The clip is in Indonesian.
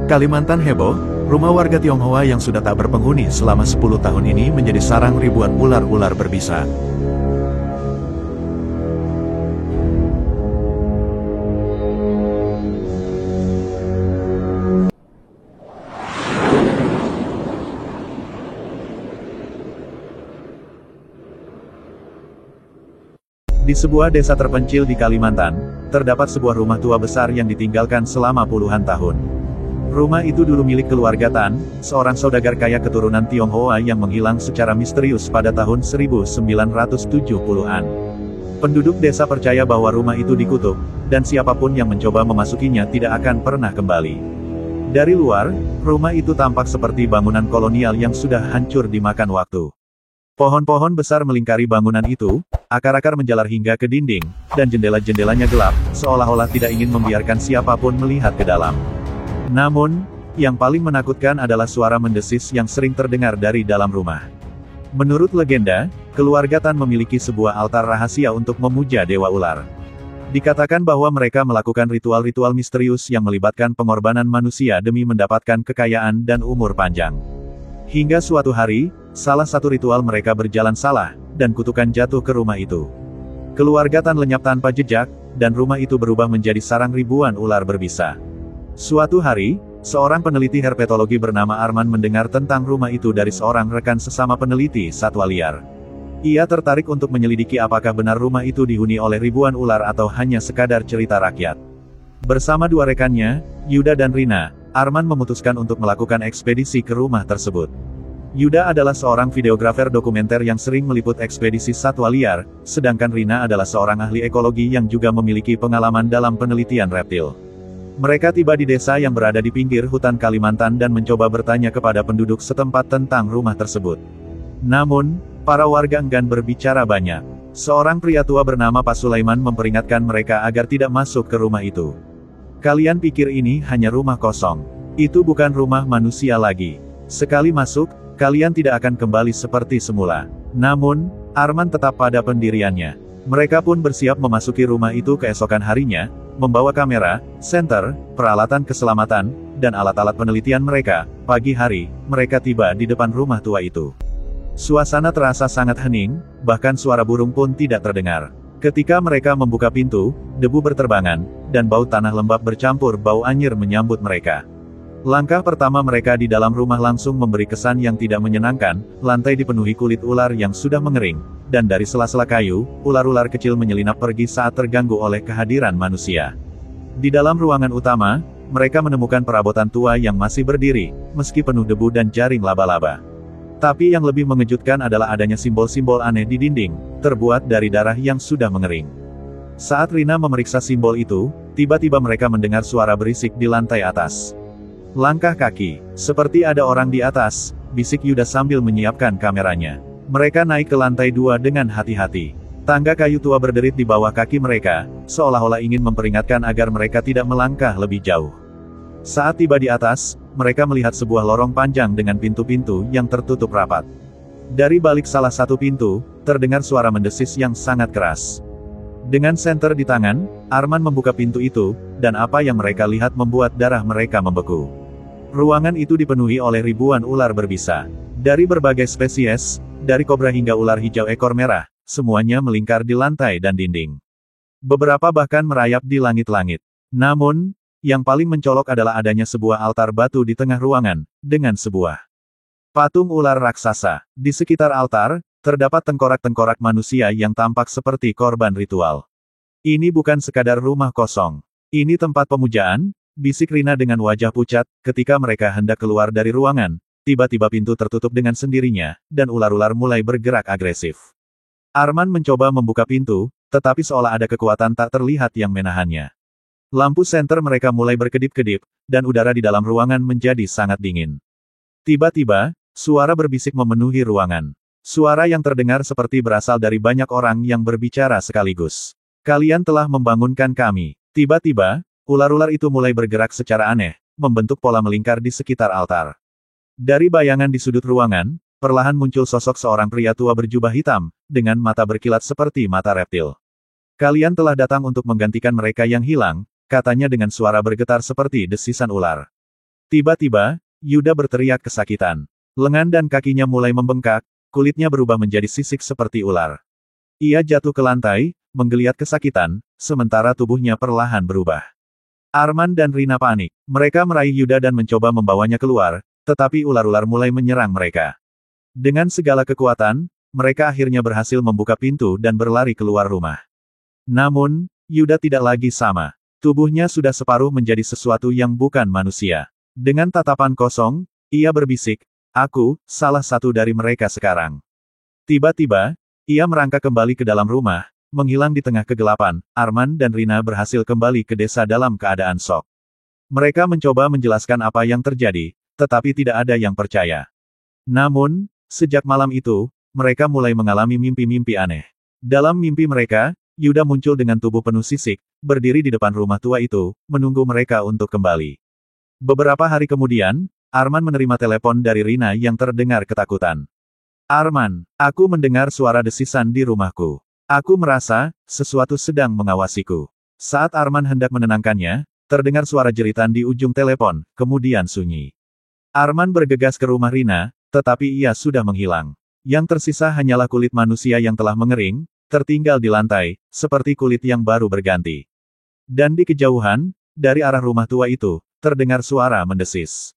Kalimantan heboh, rumah warga Tionghoa yang sudah tak berpenghuni selama 10 tahun ini menjadi sarang ribuan ular-ular berbisa. Di sebuah desa terpencil di Kalimantan, terdapat sebuah rumah tua besar yang ditinggalkan selama puluhan tahun. Rumah itu dulu milik keluarga Tan, seorang saudagar kaya keturunan Tionghoa yang menghilang secara misterius pada tahun 1970-an. Penduduk desa percaya bahwa rumah itu dikutuk, dan siapapun yang mencoba memasukinya tidak akan pernah kembali. Dari luar, rumah itu tampak seperti bangunan kolonial yang sudah hancur dimakan waktu. Pohon-pohon besar melingkari bangunan itu, akar-akar menjalar hingga ke dinding, dan jendela-jendelanya gelap, seolah-olah tidak ingin membiarkan siapapun melihat ke dalam. Namun, yang paling menakutkan adalah suara mendesis yang sering terdengar dari dalam rumah. Menurut legenda, keluarga Tan memiliki sebuah altar rahasia untuk memuja Dewa Ular. Dikatakan bahwa mereka melakukan ritual-ritual misterius yang melibatkan pengorbanan manusia demi mendapatkan kekayaan dan umur panjang. Hingga suatu hari, salah satu ritual mereka berjalan salah, dan kutukan jatuh ke rumah itu. Keluarga Tan lenyap tanpa jejak, dan rumah itu berubah menjadi sarang ribuan ular berbisa. Suatu hari, seorang peneliti herpetologi bernama Arman mendengar tentang rumah itu dari seorang rekan sesama peneliti satwa liar. Ia tertarik untuk menyelidiki apakah benar rumah itu dihuni oleh ribuan ular atau hanya sekadar cerita rakyat. Bersama dua rekannya, Yuda dan Rina, Arman memutuskan untuk melakukan ekspedisi ke rumah tersebut. Yuda adalah seorang videografer dokumenter yang sering meliput ekspedisi satwa liar, sedangkan Rina adalah seorang ahli ekologi yang juga memiliki pengalaman dalam penelitian reptil. Mereka tiba di desa yang berada di pinggir hutan Kalimantan dan mencoba bertanya kepada penduduk setempat tentang rumah tersebut. Namun, para warga enggan berbicara banyak. Seorang pria tua bernama Pak Sulaiman memperingatkan mereka agar tidak masuk ke rumah itu. Kalian pikir ini hanya rumah kosong. Itu bukan rumah manusia lagi. Sekali masuk, kalian tidak akan kembali seperti semula. Namun, Arman tetap pada pendiriannya. Mereka pun bersiap memasuki rumah itu keesokan harinya, membawa kamera, senter, peralatan keselamatan, dan alat-alat penelitian mereka. Pagi hari, mereka tiba di depan rumah tua itu. Suasana terasa sangat hening, bahkan suara burung pun tidak terdengar. Ketika mereka membuka pintu, debu berterbangan, dan bau tanah lembab bercampur bau anyir menyambut mereka. Langkah pertama mereka di dalam rumah langsung memberi kesan yang tidak menyenangkan, lantai dipenuhi kulit ular yang sudah mengering, dan dari sela-sela kayu, ular-ular kecil menyelinap pergi saat terganggu oleh kehadiran manusia. Di dalam ruangan utama, mereka menemukan perabotan tua yang masih berdiri, meski penuh debu dan jaring laba-laba. Tapi yang lebih mengejutkan adalah adanya simbol-simbol aneh di dinding, terbuat dari darah yang sudah mengering. Saat Rina memeriksa simbol itu, tiba-tiba mereka mendengar suara berisik di lantai atas. Langkah kaki, seperti ada orang di atas, bisik Yuda sambil menyiapkan kameranya. Mereka naik ke lantai 2 dengan hati-hati. Tangga kayu tua berderit di bawah kaki mereka, seolah-olah ingin memperingatkan agar mereka tidak melangkah lebih jauh. Saat tiba di atas, mereka melihat sebuah lorong panjang dengan pintu-pintu yang tertutup rapat. Dari balik salah satu pintu, terdengar suara mendesis yang sangat keras. Dengan senter di tangan, Arman membuka pintu itu, dan apa yang mereka lihat membuat darah mereka membeku. Ruangan itu dipenuhi oleh ribuan ular berbisa. Dari berbagai spesies, dari kobra hingga ular hijau ekor merah, semuanya melingkar di lantai dan dinding. Beberapa bahkan merayap di langit-langit. Namun, yang paling mencolok adalah adanya sebuah altar batu di tengah ruangan, dengan sebuah patung ular raksasa. Di sekitar altar, terdapat tengkorak-tengkorak manusia yang tampak seperti korban ritual. Ini bukan sekadar rumah kosong. Ini tempat pemujaan, bisik Rina dengan wajah pucat, ketika mereka hendak keluar dari ruangan. Tiba-tiba pintu tertutup dengan sendirinya, dan ular-ular mulai bergerak agresif. Arman mencoba membuka pintu, tetapi seolah ada kekuatan tak terlihat yang menahannya. Lampu senter mereka mulai berkedip-kedip, dan udara di dalam ruangan menjadi sangat dingin. Tiba-tiba, suara berbisik memenuhi ruangan. Suara yang terdengar seperti berasal dari banyak orang yang berbicara sekaligus. Kalian telah membangunkan kami. Tiba-tiba, ular-ular itu mulai bergerak secara aneh, membentuk pola melingkar di sekitar altar. Dari bayangan di sudut ruangan, perlahan muncul sosok seorang pria tua berjubah hitam, dengan mata berkilat seperti mata reptil. Kalian telah datang untuk menggantikan mereka yang hilang, katanya dengan suara bergetar seperti desisan ular. Tiba-tiba, Yuda berteriak kesakitan. Lengan dan kakinya mulai membengkak, kulitnya berubah menjadi sisik seperti ular. Ia jatuh ke lantai, menggeliat kesakitan, sementara tubuhnya perlahan berubah. Arman dan Rina panik. Mereka meraih Yuda dan mencoba membawanya keluar, tetapi ular-ular mulai menyerang mereka. Dengan segala kekuatan, mereka akhirnya berhasil membuka pintu dan berlari keluar rumah. Namun, Yuda tidak lagi sama. Tubuhnya sudah separuh menjadi sesuatu yang bukan manusia. Dengan tatapan kosong, ia berbisik, "Aku, salah satu dari mereka sekarang." Tiba-tiba, ia merangkak kembali ke dalam rumah, menghilang di tengah kegelapan. Arman dan Rina berhasil kembali ke desa dalam keadaan syok. Mereka mencoba menjelaskan apa yang terjadi, tetapi tidak ada yang percaya. Namun, sejak malam itu, mereka mulai mengalami mimpi-mimpi aneh. Dalam mimpi mereka, Yuda muncul dengan tubuh penuh sisik, berdiri di depan rumah tua itu, menunggu mereka untuk kembali. Beberapa hari kemudian, Arman menerima telepon dari Rina yang terdengar ketakutan. "Arman, aku mendengar suara desisan di rumahku. Aku merasa, sesuatu sedang mengawasiku." Saat Arman hendak menenangkannya, terdengar suara jeritan di ujung telepon, kemudian sunyi. Arman bergegas ke rumah Rina, tetapi ia sudah menghilang. Yang tersisa hanyalah kulit manusia yang telah mengering, tertinggal di lantai, seperti kulit yang baru berganti. Dan di kejauhan, dari arah rumah tua itu, terdengar suara mendesis.